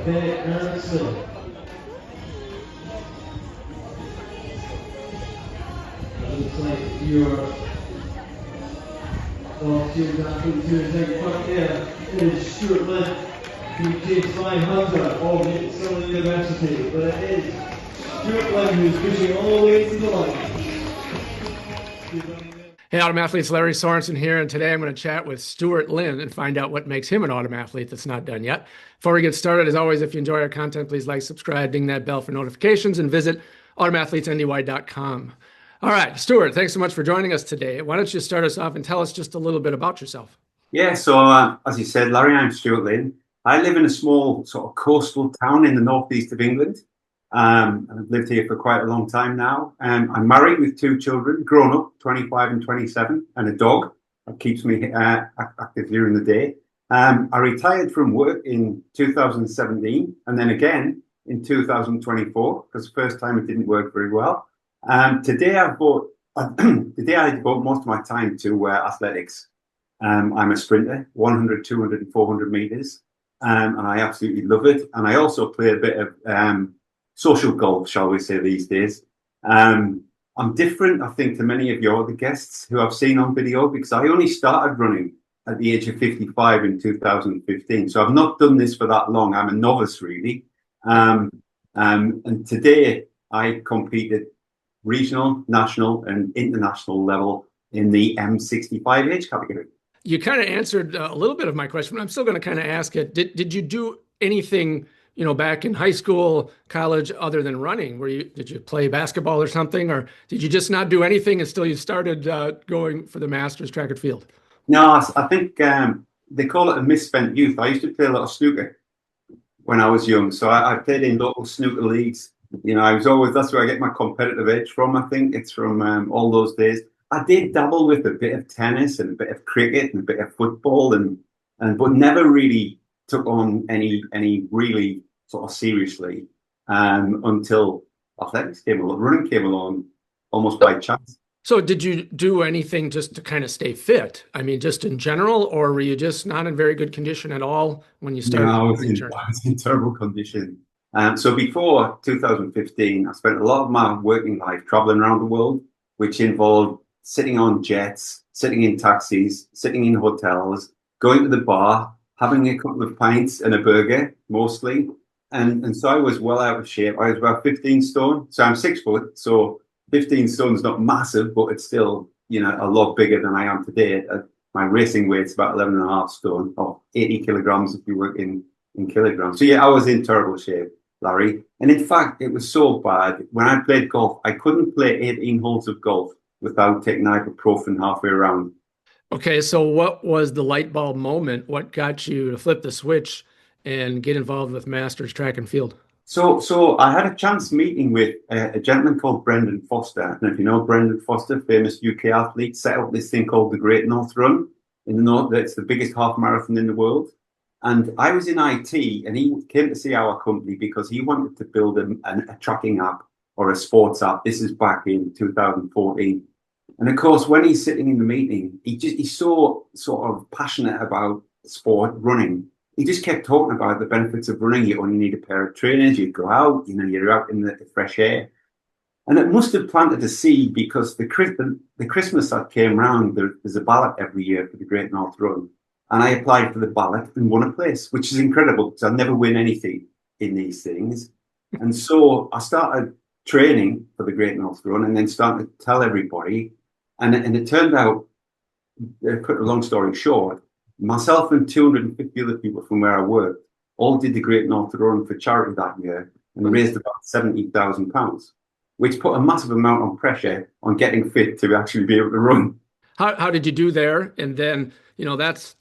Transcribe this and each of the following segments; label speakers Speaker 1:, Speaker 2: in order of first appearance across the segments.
Speaker 1: Okay, Ernestine. Looks like you're off to that take front there. It is Stuart Lynn, who takes 500 of the Southern University, but it is Stuart Lynn who's pushing all the way to the line.
Speaker 2: Hey, Autumn Athletes, Larry Sorensen here, and today I'm going to chat with Stuart Lynn and find out what makes him an Autumn Athlete that's not done yet. Before we get started, as always, if you enjoy our content, please like, subscribe, ding that bell for notifications, and visit automathletesndy.com. All right, Stuart, thanks so much for joining us today. Why don't you start us off and tell us just a little bit about yourself?
Speaker 3: Yeah, so as you said, Larry, I'm Stuart Lynn. I live in a small sort of coastal town in the northeast of England. I've lived here for quite a long time now. I'm married with 2 children, grown up, 25 and 27, and a dog that keeps me active during the day. I retired from work in 2017 and then again in 2024 because the first time it didn't work very well. Today I devote most of my time to athletics. I'm a sprinter, 100, 200 and 400 meters, and I absolutely love it. And I also play a bit of social golf, shall we say, these days. I'm different, I think, to many of your other guests who I've seen on video because I only started running at the age of 55 in 2015. So I've not done this for that long. I'm a novice, really. And today I competed regional, national and international level in the M65 age category.
Speaker 2: You kind of answered a little bit of my question, but I'm still going to kind of ask it. Did you do anything, back in high school, college, other than running? Did you play basketball or something, or did you just not do anything until you started going for the Masters track and field?
Speaker 3: No, I think they call it a misspent youth. I used to play a lot of snooker when I was young, so I played in local snooker leagues. That's where I get my competitive edge from. I think it's from all those days. I did dabble with a bit of tennis and a bit of cricket and a bit of football, but never really took on any really sort of seriously until athletics came along, running came along almost by chance.
Speaker 2: So did you do anything just to kind of stay fit? I mean, just in general, or were you just not in very good condition at all when you started?
Speaker 3: No, I was in terrible condition. So before 2015, I spent a lot of my working life traveling around the world, which involved sitting on jets, sitting in taxis, sitting in hotels, going to the bar, having a couple of pints and a burger, mostly. And so I was well out of shape. I was about 15 stone. So I'm 6 foot. So 15 stone is not massive, but it's still, a lot bigger than I am today. My racing weight's about 11 and a half stone, or 80 kilograms if you work in kilograms. So yeah, I was in terrible shape, Larry. And in fact, it was so bad. When I played golf, I couldn't play 18 holes of golf without taking ibuprofen halfway around.
Speaker 2: Okay, so what was the light bulb moment? What got you to flip the switch and get involved with Masters track and field?
Speaker 3: So I had a chance meeting with a gentleman called Brendan Foster. And if you know Brendan Foster, famous UK athlete, set up this thing called the Great North Run in the north. That's the biggest half marathon in the world. And I was in IT, and he came to see our company because he wanted to build a tracking app or a sports app. This is back in 2014. And of course, when he's sitting in the meeting, he's so sort of passionate about sport, running. He just kept talking about the benefits of running. You only need a pair of trainers. You go out, you're out in the fresh air. And it must have planted a seed because the Christmas that came round, there's a ballot every year for the Great North Run. And I applied for the ballot and won a place, which is incredible because I never win anything in these things. And so I started training for the Great North Run and then started to tell everybody. And it turned out, cut a long story short, myself and 250 other people from where I worked all did the Great North Run for charity that year and raised about £70,000, which put a massive amount of pressure on getting fit to actually be able to run.
Speaker 2: How did you do there? And then, that's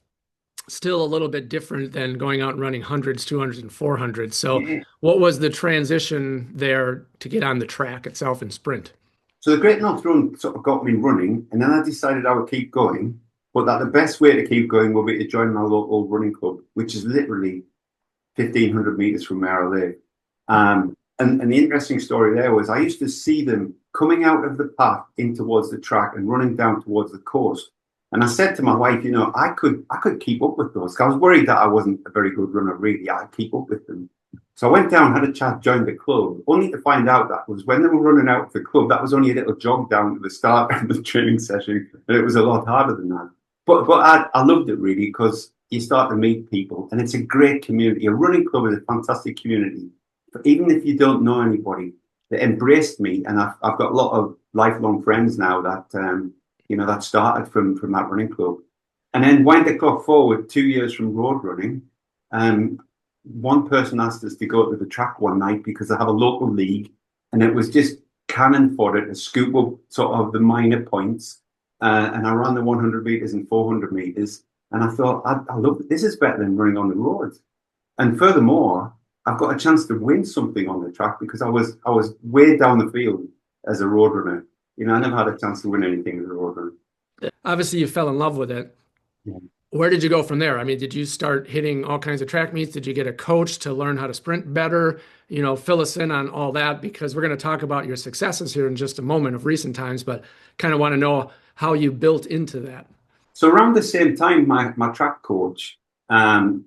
Speaker 2: still a little bit different than going out and running hundreds, 200s, and 400s. So yeah. What was the transition there to get on the track itself and sprint?
Speaker 3: So the Great North Run sort of got me running, and then I decided I would keep going, but that the best way to keep going would be to join my local running club, which is literally 1,500 meters from where I live. And the interesting story there was I used to see them coming out of the path in towards the track and running down towards the course. And I said to my wife, I could keep up with those. I was worried that I wasn't a very good runner, really. I'd keep up with them. So I went down, had a chat, joined the club, only to find out that was when they were running out of the club, that was only a little jog down to the start of the training session. And it was a lot harder than that. But I loved it really because you start to meet people and it's a great community. A running club is a fantastic community. But even if you don't know anybody, they embraced me. And I've got a lot of lifelong friends now that, that started from that running club. And then wind the clock forward 2 years from road running. One person asked us to go to the track one night because they have a local league, and it was just cannon fodder to scoop up sort of the minor points. And I ran the 100 meters and 400 meters, and I thought, I love it. This is better than running on the road. And furthermore, I've got a chance to win something on the track because I was way down the field as a road runner. I never had a chance to win anything as a road runner.
Speaker 2: Obviously, you fell in love with it.
Speaker 3: Yeah.
Speaker 2: Where did you go from there? I mean, did you start hitting all kinds of track meets? Did you get a coach to learn how to sprint better? Fill us in on all that because we're going to talk about your successes here in just a moment of recent times, but kind of want to know how you built into that.
Speaker 3: So around the same time, my track coach,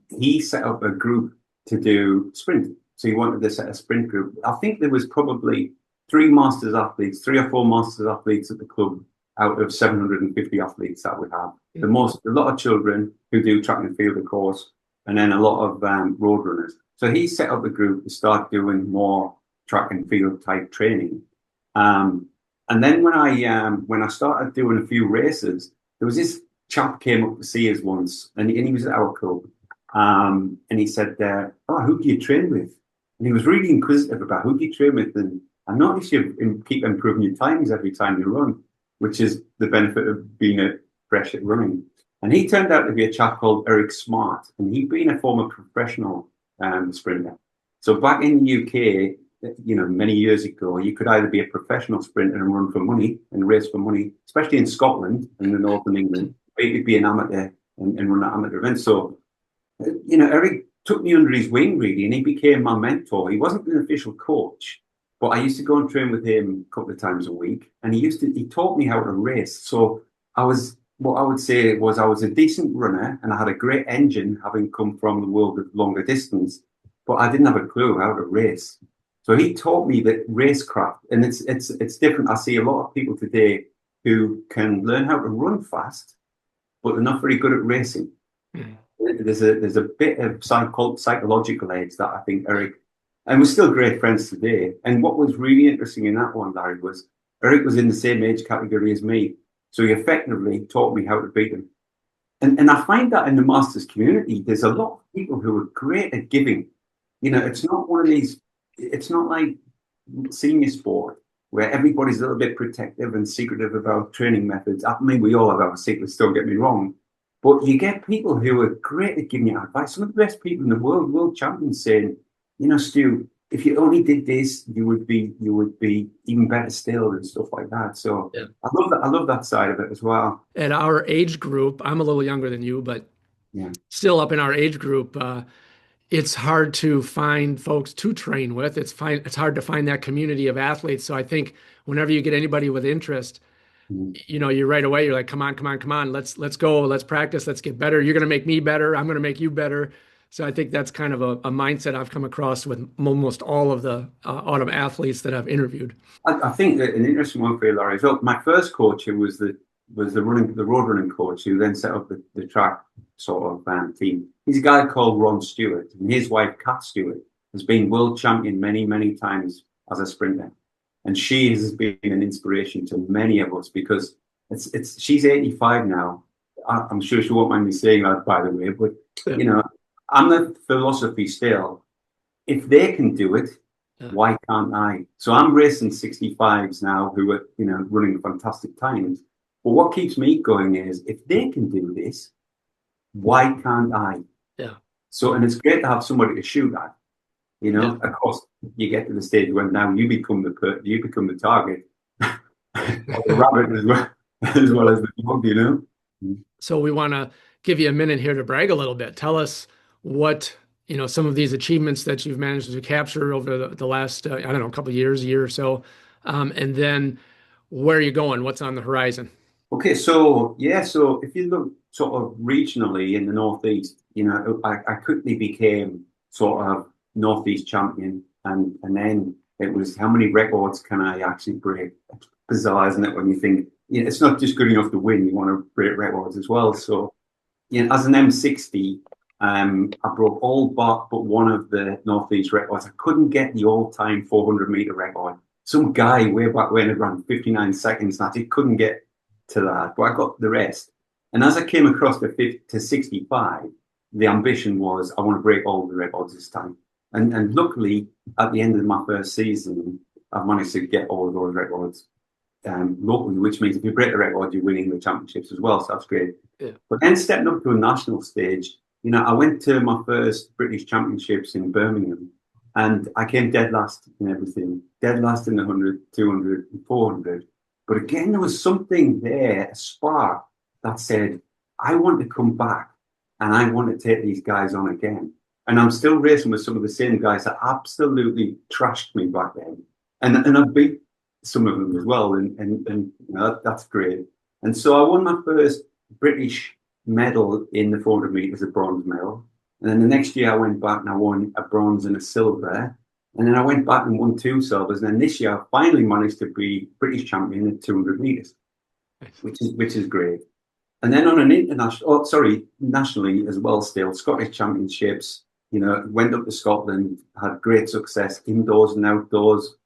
Speaker 3: he set up a group to do sprint. So he wanted to set a sprint group. I think there was probably 3 or 4 masters athletes at the club out of 750 athletes that we have. A lot of children who do track and field, of course, and then a lot of road runners. So he set up a group to start doing more track and field type training. And then when I started doing a few races, there was this chap came up to see us once, and he was at our club, and he said, "Oh, who do you train with?" And he was really inquisitive about who do you train with, and I noticed you keep improving your times every time you run, which is the benefit of being fresh at running. And he turned out to be a chap called Eric Smart, and he'd been a former professional sprinter. So back in the UK, many years ago, you could either be a professional sprinter and run for money and race for money, especially in Scotland and the northern England, or you could be an amateur and run an amateur event. So, Eric took me under his wing really, and he became my mentor. He wasn't an official coach, but I used to go and train with him a couple of times a week, and he taught me how to race. So I was a decent runner, and I had a great engine, having come from the world of longer distance, but I didn't have a clue how to race. So he taught me that racecraft, and it's different. I see a lot of people today who can learn how to run fast, but they're not very good at racing. Mm. There's a bit of psychological edge that I think Eric. And we're still great friends today. And what was really interesting in that one, Larry, was Eric was in the same age category as me. So he effectively taught me how to beat him. And I find that in the Masters community, there's a lot of people who are great at giving. It's not one of these, it's not like senior sport where everybody's a little bit protective and secretive about training methods. I mean, we all have our secrets, don't get me wrong. But you get people who are great at giving you advice. Some of the best people in the world champions saying, Stu, if you only did this, you would be even better still and stuff like that. So yeah. I love that side of it as well.
Speaker 2: At our age group, I'm a little younger than you, but still up in our age group, it's hard to find folks to train with. It's hard to find that community of athletes. So I think whenever you get anybody with interest, you right away, you're like, come on, let's go, let's practice, let's get better. You're going to make me better. I'm going to make you better. So I think that's kind of a mindset I've come across with almost all of the autumn athletes that I've interviewed.
Speaker 3: I think that an interesting one for you, Larry, as well. My first coach, who was the road running coach, who then set up the track sort of team. He's a guy called Ron Stewart, and his wife, Kat Stewart, has been world champion many times as a sprinter. And she has been an inspiration to many of us because she's 85 now. I'm sure she won't mind me saying that, by the way, but I'm the philosophy still, if they can do it, why can't I? So I'm racing 65s now who are, running fantastic times. But what keeps me going is, if they can do this, why can't I?
Speaker 2: Yeah.
Speaker 3: So, and it's great to have somebody to shoot at. Of course, you get to the stage when now you become the target, or the rabbit as well as the dog,
Speaker 2: So we want to give you a minute here to brag a little bit. Tell us what, some of these achievements that you've managed to capture over the last, couple of years, a year or so. And then where are you going? What's on the horizon?
Speaker 3: Okay. So if you look sort of regionally in the Northeast, I quickly became sort of Northeast champion, and then it was how many records can I actually break? It's bizarre, isn't it? When you think, you know, it's not just good enough to win; you want to break records as well. So, you know, as an M60, I broke all but one of the Northeast records. I couldn't get the all-time 400-meter record. Some guy way back when had run 59 seconds, and I just couldn't get to that, but I got the rest. And as I came across to 65, the ambition was I want to break all the records this time. And luckily, at the end of my first season, I've managed to get all of those records locally, which means if you break the record, you're winning the championships as well. So that's great.
Speaker 2: Yeah.
Speaker 3: But then stepping up to a national stage, you know, I went to my first British championships in Birmingham, and I came dead last in everything, dead last in the 100, 200, and 400. But again, there was something there, a spark that said, I want to come back and I want to take these guys on again. And I'm still racing with some of the same guys that absolutely trashed me back then. And I've beat some of them as well. And you know, that's great. And so I won my first British medal in the 400 meters, a bronze medal. And then the next year I went back and I won a bronze and a silver. And then I went back and won 2 silvers. And then this year I finally managed to be British champion at 200 meters, which is great. And then on an international, nationally as well, still Scottish championships, you know, went up to Scotland, had great success indoors and outdoors.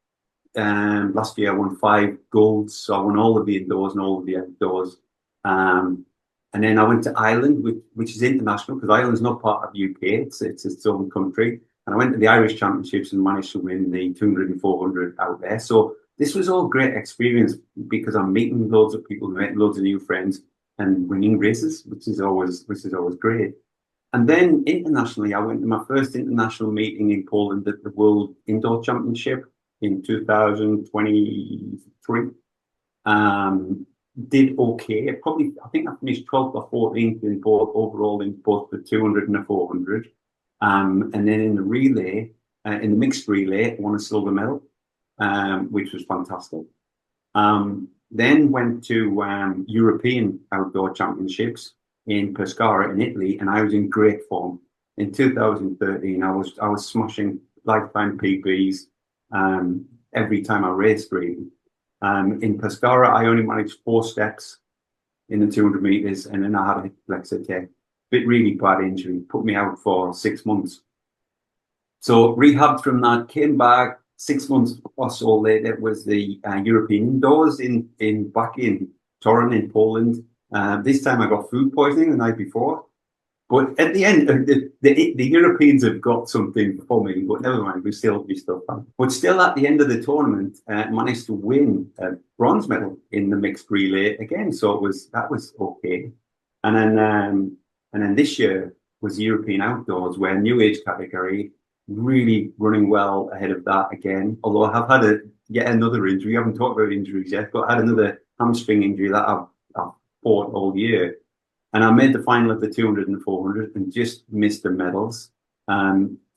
Speaker 3: Last year I won 5 golds, so I won all of the indoors and all of the outdoors. And then I went to Ireland, which is international because Ireland's not part of UK, it's its own country. And I went to the Irish Championships and managed to win the 200 and 400 out there. So this was all great experience because I'm meeting loads of people, meeting loads of new friends, and winning races, which is always great. And then internationally, I went to my first international meeting in Poland at the World Indoor Championship in 2023. Did okay. I think I finished 12th or 14th in both overall in both the 200 and the 400. And then in the relay, in the mixed relay, I won a silver medal, which was fantastic. Then went to European Outdoor Championships in Pescara in Italy, and I was in great form. In 2013, I was smashing lifetime PBs every time I raced, really. In Pescara, I only managed 4 steps in the 200 meters, and then I had a flexor tear. Really bad injury, put me out for 6 months. So rehabbed from that, came back. 6 months or so later was the European indoors back in Torun in Poland. This time I got food poisoning the night before. But at the end, the Europeans have got something for me, but never mind, we still fun. But still at the end of the tournament, managed to win a bronze medal in the mixed relay again. So that was okay. And then this year was European Outdoors, where new age category, really running well ahead of that again. Although I have had yet another injury. We haven't talked about injuries yet, but I had another hamstring injury that I've fought all year. And I made the final of the 200 and 400 and just missed the medals.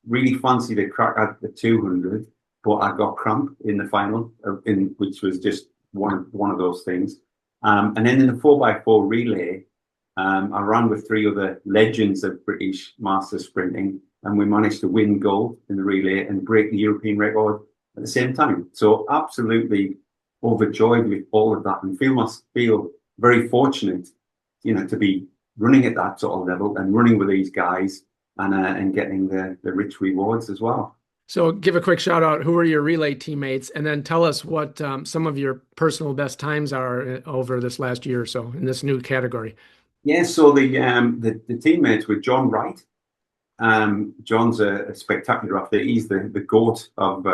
Speaker 3: Really fancied a crack at the 200, but I got cramp in the final, which was just one of those things. And then in the 4x4 relay, I ran with 3 other legends of British master sprinting, and we managed to win gold in the relay and break the European record at the same time. So absolutely overjoyed with all of that, and feel very fortunate, you know, to be running at that sort of level and running with these guys and getting the rich rewards as well.
Speaker 2: So give a quick shout out. Who are your relay teammates? And then tell us what some of your personal best times are over this last year or so in this new category.
Speaker 3: Yeah, so the teammates were John Wright. John's a spectacular athlete. He's the GOAT of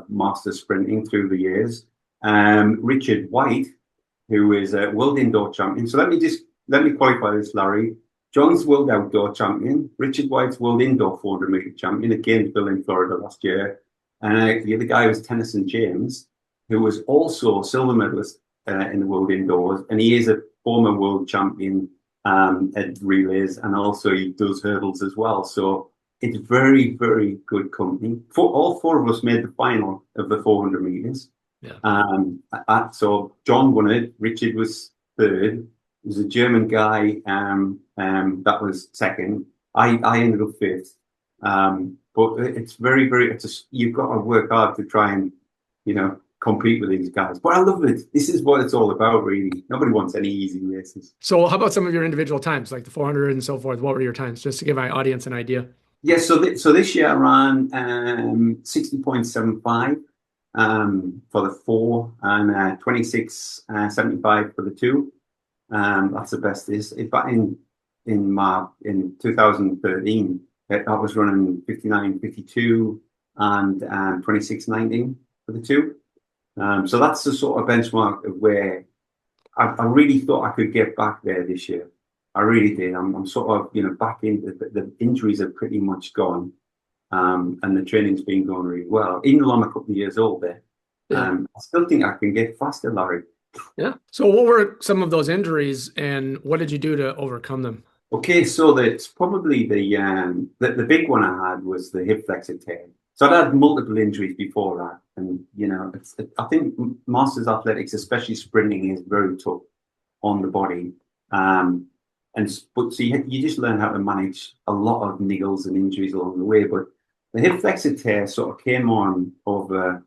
Speaker 3: master sprinting through the years. Richard White, who is a world indoor champion. So let me qualify this, Larry. John's world outdoor champion. Richard White's world indoor 400 meter champion at Gainesville in Florida last year. And the other guy was Tennyson James, who was also silver medalist in the world indoors, and he is a former world champion at relays, and also he does hurdles as well. So it's very, very good company. All 4 of us made the final of the 400 meters. Yeah. So John won it. Richard was 3rd. There was a German guy that was 2nd. I ended up 5th. but it's very, very, you've got to work hard to try and, compete with these guys. But I love it. This is what it's all about, really. Nobody wants any easy races.
Speaker 2: So how about some of your individual times, like the 400 and so forth? What were your times, just to give my audience an idea?
Speaker 3: Yeah, so this year I ran 60.75 for the 4 and 26.75 for the 2. That's the best. Back in 2013, I was running 59.52 and 26.19 for the 2. So that's the sort of benchmark of where I really thought I could get back there this year. I really did. I'm sort of, back in. The injuries are pretty much gone, and the training's been going really well. Even though I'm a couple of years older, I still think I can get faster, Larry.
Speaker 2: Yeah. So what were some of those injuries, and what did you do to overcome them?
Speaker 3: Okay, so that's probably the big one I had was the hip flexor tear. So I'd had multiple injuries before that, and I think masters athletics, especially sprinting, is very tough on the body. But so you just learn how to manage a lot of niggles and injuries along the way. But the hip flexor tear sort of came on over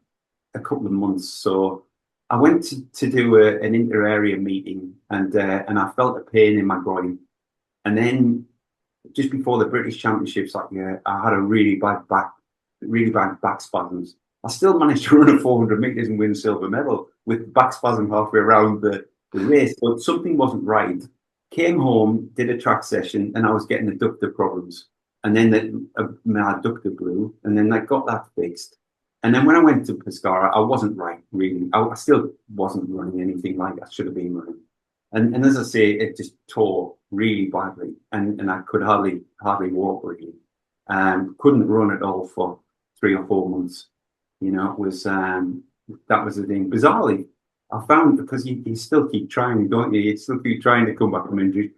Speaker 3: a couple of months. So I went to do an inter-area meeting, and I felt a pain in my groin. And then just before the British Championships that year, I had a really bad back spasms. I still managed to run a 400 meters and win a silver medal with back spasm halfway around the race, but something wasn't right. Came home, did a track session, and I was getting adductor problems. And then my adductor blew, and then I got that fixed. And then when I went to Pescara, I wasn't right, really. I still wasn't running anything like I should have been running. And as I say, it just tore really badly, and I could hardly walk, really. Couldn't run at all for 3 or 4 months. It was that was the thing. Bizarrely, I found, because you still keep trying, don't you? You still keep trying to come back from injury.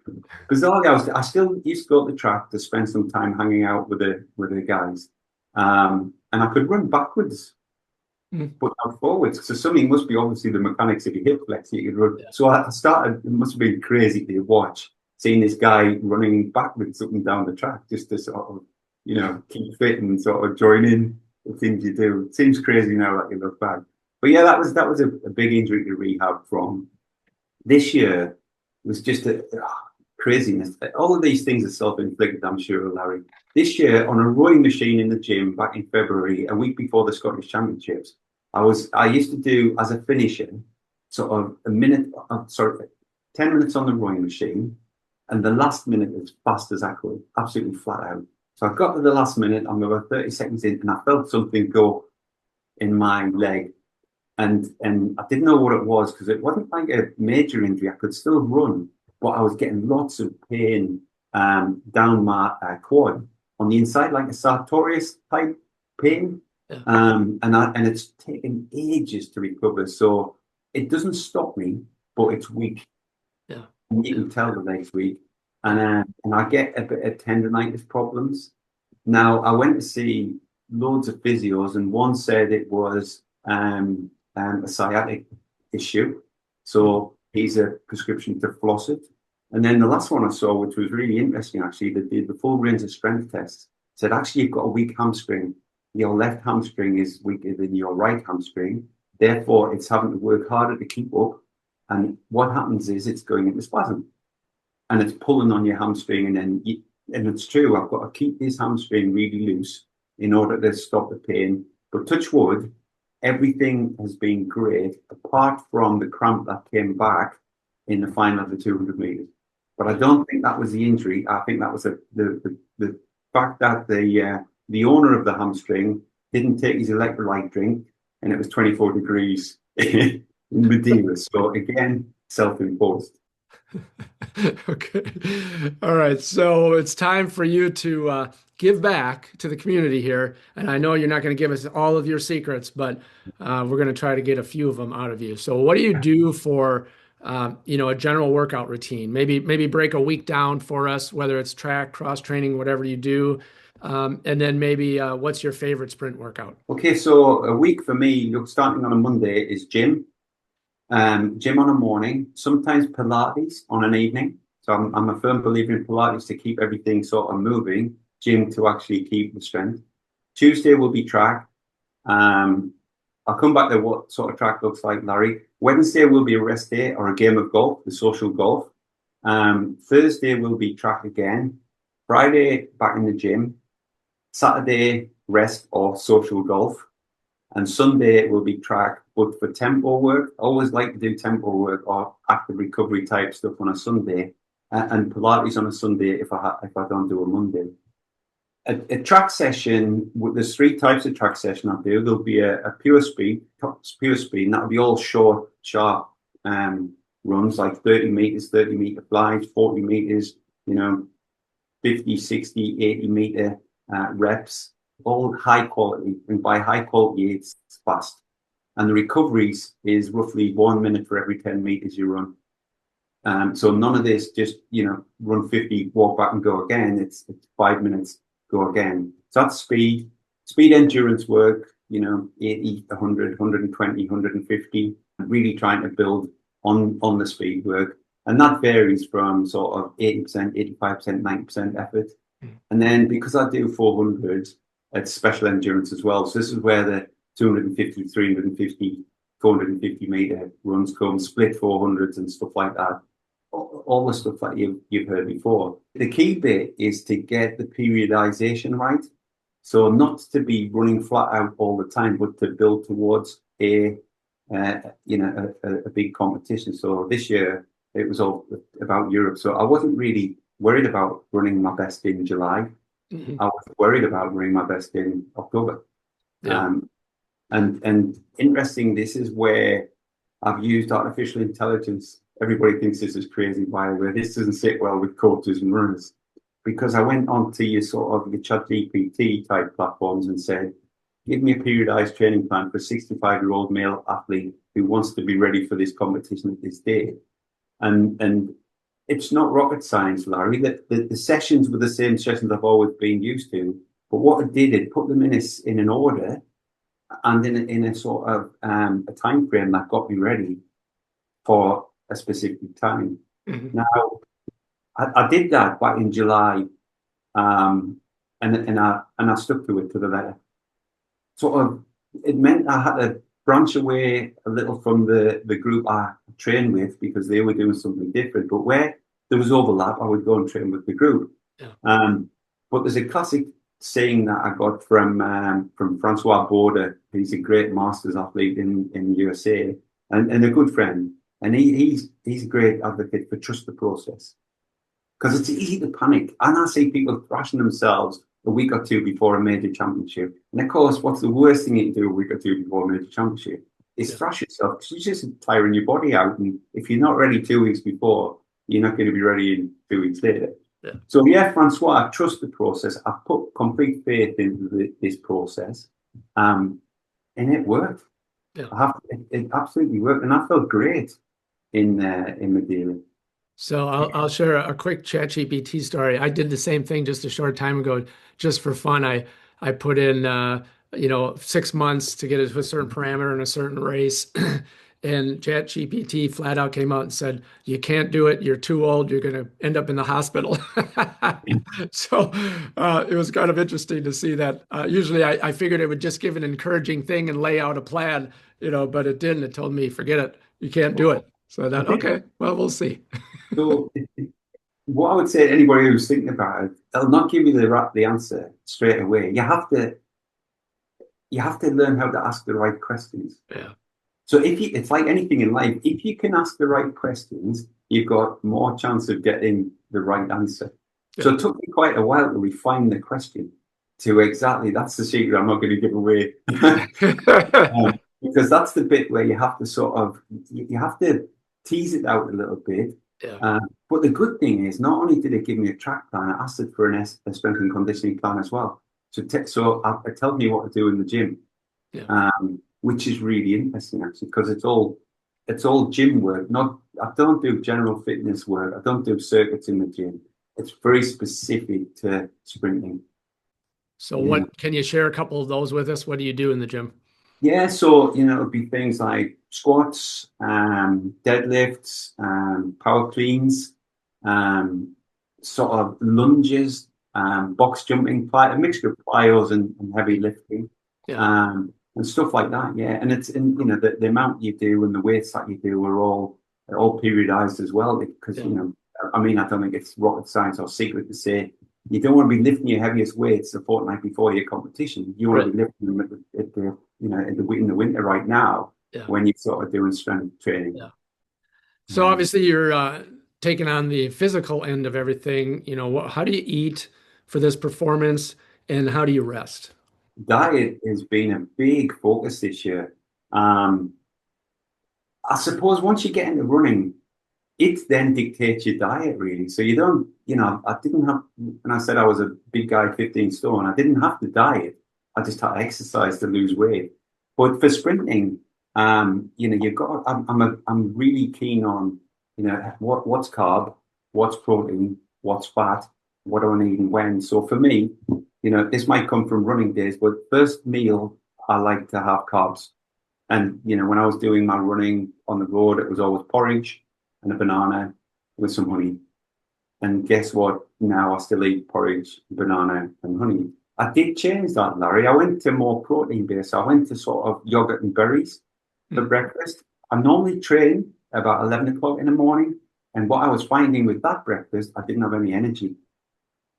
Speaker 3: Bizarrely, I still used to go to the track to spend some time hanging out with the guys, and I could run backwards, but not forwards. So something must be obviously the mechanics of your hip flex. You could run. Yeah. So I started. It must have been crazy to watch, seeing this guy running backwards up and down the track, just to sort of, keep fit and sort of join in the things you do. It seems crazy now that you look back. But yeah, that was a big injury to rehab from. This year was just a craziness. All of these things are self-inflicted, I'm sure, Larry. This year, on a rowing machine in the gym back in February, a week before the Scottish Championships, I used to do, as a finisher, sort of 10 minutes on the rowing machine, and the last minute as fast as I could, absolutely flat out. So I got to the last minute, I'm about 30 seconds in, and I felt something go in my leg. And I didn't know what it was, because it wasn't like a major injury. I could still run, but I was getting lots of pain down my quad on the inside, like a sartorius type pain. Yeah. And it's taken ages to recover. So it doesn't stop me, but it's weak.
Speaker 2: Yeah.
Speaker 3: And you can tell the leg's weak. And I get a bit of tendonitis problems. Now, I went to see loads of physios, and one said it was a sciatic issue. So he's a prescription to floss it. And then the last one I saw, which was really interesting, actually, that did the full range of strength tests, said, actually, you've got a weak hamstring. Your left hamstring is weaker than your right hamstring. Therefore, it's having to work harder to keep up. And what happens is it's going into spasm. And it's pulling on your hamstring. And it's true, I've got to keep this hamstring really loose in order to stop the pain. But touch wood, everything has been great, apart from the cramp that came back in the final of the 200 meters. But I don't think that was the injury. I think that was the fact that the owner of the hamstring didn't take his electrolyte drink, and it was 24 degrees in Madeira. So again, self-imposed.
Speaker 2: Okay. All right. So it's time for you to give back to the community here. And I know you're not going to give us all of your secrets, but we're going to try to get a few of them out of you. So what do you do for, a general workout routine? Maybe break a week down for us, whether it's track, cross training, whatever you do. And then maybe what's your favorite sprint workout?
Speaker 3: Okay. So a week for me, starting on a Monday, is gym. Gym on a morning, sometimes Pilates on an evening. So I'm a firm believer in Pilates to keep everything sort of moving, gym to actually keep the strength. Tuesday will be track. I'll come back to what sort of track looks like, Larry. Wednesday will be a rest day or a game of golf, the social golf. Thursday will be track again. Friday, back in the gym. Saturday, rest or social golf. And Sunday will be track, but for tempo work. I always like to do tempo work or active recovery type stuff on a Sunday, and Pilates on a Sunday if I don't do a Monday. A track session, there's 3 types of track session I do. There'll be a pure speed, and that'll be all short, sharp runs, like 30 meters, 30-meter flies, 40 meters, 50, 60, 80-meter reps, all high quality. And by high quality, it's fast. And the recoveries is roughly 1 minute for every 10 meters you run. So none of this just, run 50, walk back and go again. It's 5 minutes. Go again. So that's speed endurance work, 80, 100, 120, 150, really trying to build on the speed work. And that varies from sort of 80%, 85%, 90% effort. And then because I do 400, it's special endurance as well. So this is where the 250, 350, 450 meter runs come, split 400s and stuff like that. All the stuff that you've heard before. The key bit is to get the periodization right. So not to be running flat out all the time, but to build towards a big competition. So this year it was all about Europe. So I wasn't really worried about running my best in July. I was worried about running my best in October.
Speaker 2: Yeah.
Speaker 3: And interesting, this is where I've used artificial intelligence. Everybody thinks this is crazy, by the way. This doesn't sit well with coaches and runners, because I went on to your ChatGPT type platforms and said, give me a periodized training plan for a 65-year-old male athlete who wants to be ready for this competition at this date. And it's not rocket science, Larry. The sessions were the same sessions I've always been used to. But what it did, it put them in an order and in a sort of a time frame that got me ready for a specific time. Now, I did that back in July, and I stuck to it to the letter. Sort of, it meant I had to branch away a little from the group I trained with because they were doing something different. But where there was overlap, I would go and train with the group. Yeah. But there's a classic saying that I got from Francois Border. He's a great masters athlete in the USA and a good friend. And he's a great advocate for trust the process, because it's easy to panic. And I see people thrashing themselves a week or two before a major championship. And of course, what's the worst thing you can do a week or two before a major championship is thrash yourself, because you're just tiring your body out. And if you're not ready 2 weeks before, you're not going to be ready in 2 weeks later. Yeah. So Francois, I trust the process. I put complete faith into this process, and it worked. Yeah. It absolutely worked, and I felt great in Madeira.
Speaker 2: So I'll share a quick ChatGPT story. I did the same thing just a short time ago, just for fun. I put in 6 months to get it to a certain parameter in a certain race. And ChatGPT flat out came out and said, you can't do it. You're too old. You're going to end up in the hospital. So it was kind of interesting to see that. Usually I figured it would just give an encouraging thing and lay out a plan, but it didn't. It told me, forget it. You can't do it. So I thought, okay, well, we'll see.
Speaker 3: So what I would say to anybody who's thinking about it, they'll not give you the answer straight away. You have to learn how to ask the right questions.
Speaker 2: Yeah.
Speaker 3: So it's like anything in life. If you can ask the right questions, you've got more chance of getting the right answer. Yeah. So it took me quite a while to refine the question to exactly, that's the secret I'm not going to give away. Because that's the bit where you have to tease it out a little bit. Yeah. But the good thing is, not only did it give me a track plan, I asked it for a strength and conditioning plan as well. So it tells me what to do in the gym, which is really interesting actually, because it's all gym work. I don't do general fitness work. I don't do circuits in the gym. It's very specific to sprinting.
Speaker 2: So what can you share a couple of those with us? What do you do in the gym?
Speaker 3: Yeah, so it'll be things like squats, deadlifts, power cleans, sort of lunges, box jumping, a mixture of plyos and heavy lifting,
Speaker 2: Yeah.
Speaker 3: and stuff like that. Yeah, and it's you know the amount you do and the weights that you do are all periodized as well, because
Speaker 2: Yeah.
Speaker 3: you know, I mean, I don't think it's rocket science or secret to say you don't want to be lifting your heaviest weights a fortnight before your competition. You want to be lifting them at the you know in the winter right now,
Speaker 2: Yeah.
Speaker 3: when you're sort of doing strength training.
Speaker 2: Yeah. So obviously you're taking on the physical end of everything. You know, how do you eat for this performance, and how do you rest?
Speaker 3: Diet has been a big focus this year. I suppose once you get into running, it then dictates your diet really. So you don't, you know, I didn't have, when I said I was a big guy, 15 stone, I didn't have to diet. I just had to exercise to lose weight. But for sprinting, you know, you've got, I'm really keen on, you know, what's carb, what's protein, what's fat, what do I need and when. So for me, you know, this might come from running days, but first meal, I like to have carbs. And, you know, when I was doing my running on the road, it was always porridge and a banana with some honey. And guess what? Now I still eat porridge, banana, and honey. I did change that, Larry. I went to more protein based. I went to sort of yogurt and berries for breakfast. I normally train about 11 o'clock in the morning. And what I was finding with that breakfast, I didn't have any energy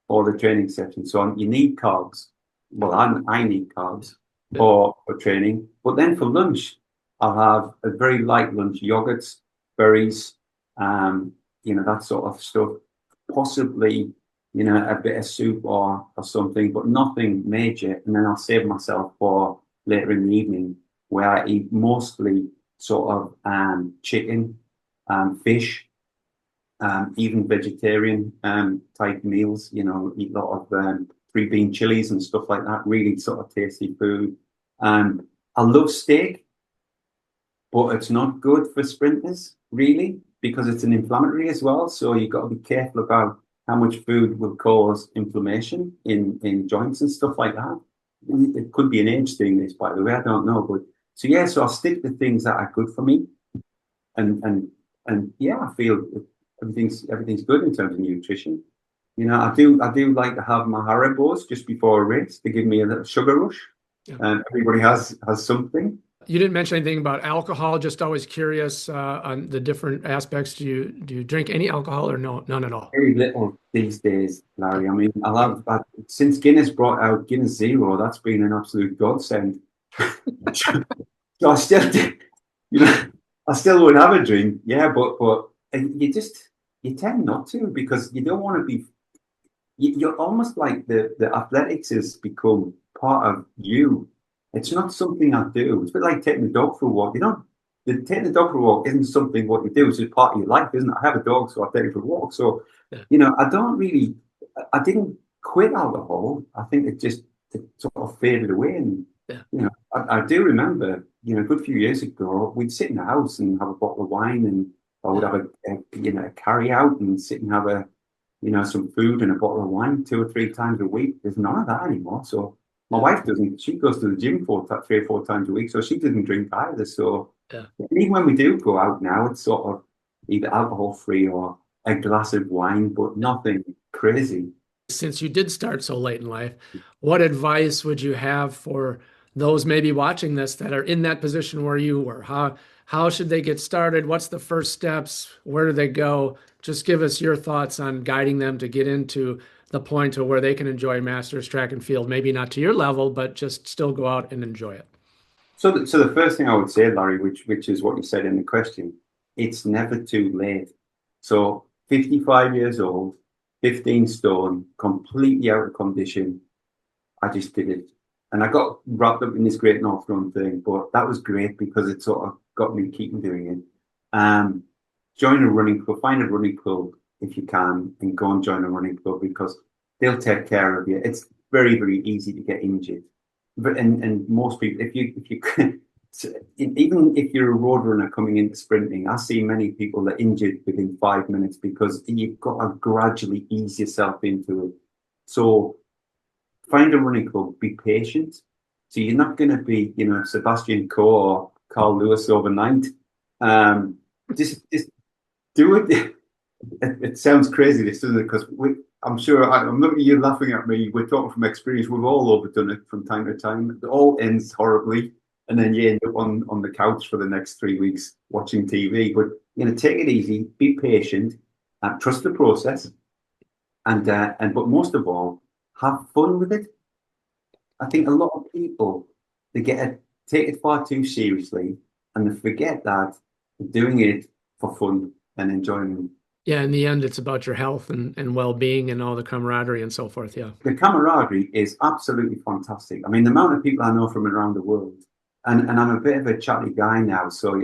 Speaker 3: for the training session. So you need carbs. Well, I need carbs for training. But then for lunch, I'll have a very light lunch, yogurts, berries, you know, that sort of stuff. Possibly, you know, a bit of soup or something, but nothing major. And then I'll save myself for later in the evening, where I eat mostly sort of chicken, fish, even vegetarian type meals. You know, eat a lot of three bean chilies and stuff like that. Really sort of tasty food. I love steak, but it's not good for sprinters, really, because it's an inflammatory as well. So you've got to be careful about how much food will cause inflammation in joints and stuff like that. It could be an age thing, this, by the way, I don't know. But so yeah, so I'll stick to things that are good for me. And yeah, I feel everything's good in terms of nutrition. You know, I do like to have my Haribos just before a race to give me a little sugar rush.
Speaker 2: Yeah.
Speaker 3: And everybody has something.
Speaker 2: You didn't mention anything about alcohol. Just always curious on the different aspects. Do you drink any alcohol or no, none at all?
Speaker 3: Very little these days, Larry. I mean, since Guinness brought out Guinness Zero, that's been an absolute godsend. So I still, you know, I still would have a drink, yeah, but you tend not to, because you don't want to be. You're almost like the athletics has become part of you. It's not something I do. It's a bit like taking the dog for a walk. You know, taking the dog for a walk isn't something what you do. It's just part of your life, isn't it? I have a dog, so I take it for a walk. So, you know, I didn't quit alcohol. I think it sort of faded away. And, you know, I do remember, you know, a good few years ago, we'd sit in the house and have a bottle of wine, and I would have a carry out and sit and have you know, some food and a bottle of wine 2 or 3 times a week. There's none of that anymore. So my wife doesn't. She goes to the gym 3 or 4 times a week, so she doesn't drink either. So even when we do go out now, it's sort of either alcohol free or a glass of wine, but nothing crazy.
Speaker 2: Since you did start so late in life, what advice would you have for those maybe watching this that are in that position where you were? How should they get started? What's the first steps? Where do they go? Just give us your thoughts on guiding them to get into the point to where they can enjoy masters track and field, maybe not to your level, but just still go out and enjoy it.
Speaker 3: So the first thing I would say, Larry, which is what you said in the question, it's never too late. So 55 years old, 15 stone, completely out of condition. I just did it. And I got wrapped up in this Great North Run thing, but that was great because it sort of got me keeping doing it. Join a running club, find a running club if you can, and go and join a running club, because they'll take care of you. It's very, very easy to get injured. But and most people, if you even if you're a road runner coming into sprinting, I see many people that are injured within 5 minutes, because you've got to gradually ease yourself into it. So find a running club, be patient. So you're not going to be, you know, Sebastian Coe or Carl Lewis overnight. Just do it. It sounds crazy, this, doesn't it? Because I'm sure, I'm looking at you laughing at me. We're talking from experience. We've all overdone it from time to time. It all ends horribly. And then you end up on the couch for the next 3 weeks watching TV. But, take it easy, be patient, trust the process. But most of all, have fun with it. I think a lot of people, they take it far too seriously and they forget that they're doing it for fun and enjoying.
Speaker 2: Yeah, in the end, it's about your health and well-being and all the camaraderie and so forth. Yeah.
Speaker 3: The camaraderie is absolutely fantastic. I mean, the amount of people I know from around the world, and I'm a bit of a chatty guy now. So,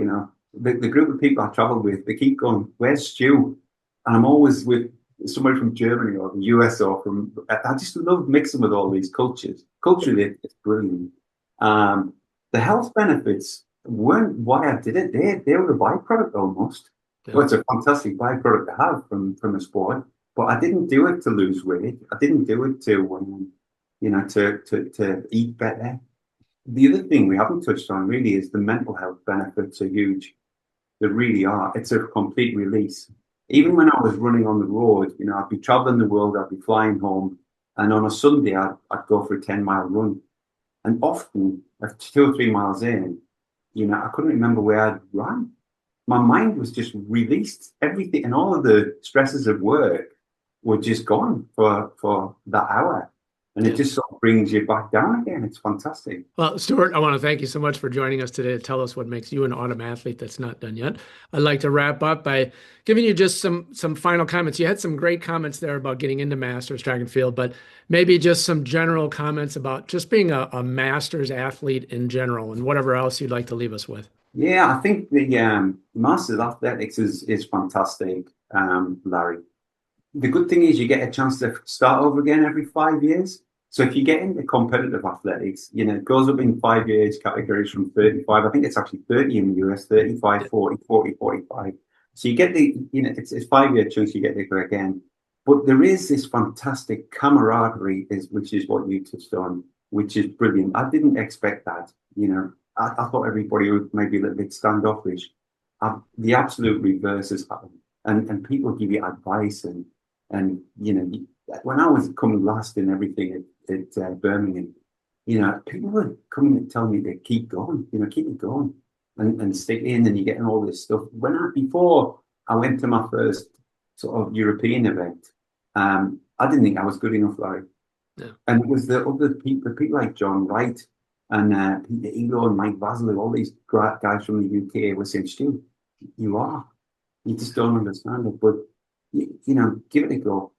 Speaker 3: the group of people I travel with, they keep going, "Where's Stu?" And I'm always with somebody from Germany or the US or I just love mixing with all these cultures. Culturally, it's brilliant. The health benefits weren't why I did it. They were a byproduct almost.
Speaker 2: Yeah.
Speaker 3: Well, it's a fantastic byproduct to have from a sport, but I didn't do it to lose weight. I didn't do it to, to eat better. The other thing we haven't touched on really is the mental health benefits are huge. They really are. It's a complete release. Even when I was running on the road, I'd be traveling the world, I'd be flying home, and on a Sunday, I'd go for a 10-mile run. And often, at 2 or 3 miles in, I couldn't remember where I'd run. My mind was just released. Everything and all of the stresses of work were just gone for that hour. And it just sort of brings you back down again. It's fantastic.
Speaker 2: Well, Stuart, I want to thank you so much for joining us today to tell us what makes you an autumn athlete that's not done yet. I'd like to wrap up by giving you just some final comments. You had some great comments there about getting into masters track and field, but maybe just some general comments about just being a masters athlete in general and whatever else you'd like to leave us with.
Speaker 3: Yeah, I think the masters athletics is fantastic, Larry. The good thing is you get a chance to start over again every 5 years. So if you get into competitive athletics, it goes up in 5 year age categories from 35. I think it's actually 30 in the US, 35, 40, 40, 45. So you get it's 5 year chance you get to go again. But there is this fantastic camaraderie, which is what you touched on, which is brilliant. I didn't expect that. I thought everybody would maybe a little bit standoffish. The absolute reverse has happened. And people give you advice and when I was coming last in everything at Birmingham, people were coming and telling me to keep going, keep it going and stick in, and you're getting all this stuff. Before I went to my first sort of European event, I didn't think I was good enough, Larry.
Speaker 2: Yeah.
Speaker 3: And it was the other people like John Wright and Peter Elo and Mike Vasilou, all these guys from the UK were saying, "Stu, you are. You just don't understand it, but give it a go.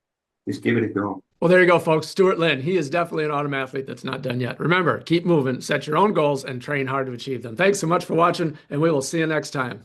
Speaker 3: Just give it a go."
Speaker 2: Well, there you go, folks. Stuart Lynn, he is definitely an autumn athlete that's not done yet. Remember, keep moving, set your own goals, and train hard to achieve them. Thanks so much for watching, and we will see you next time.